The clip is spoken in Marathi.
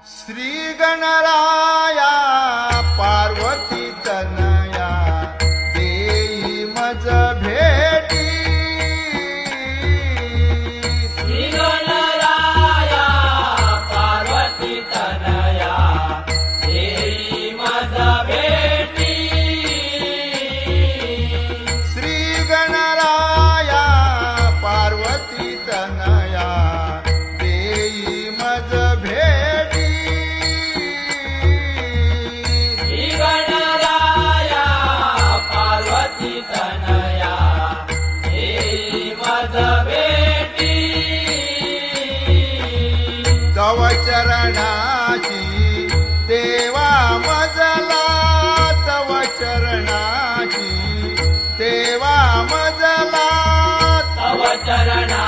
श्री गणराया पार्वती तनया देई मज भेटी। श्री गणराया पार्वती तनया देई मज भेटी। श्री गणराया पार्वती तनया देई मज भेटी। श्री गणराया पार्वती तनया देई मज भेटी। तव चरणाची देवा मजला, तव चरणाची देवा मजला, तव चरणा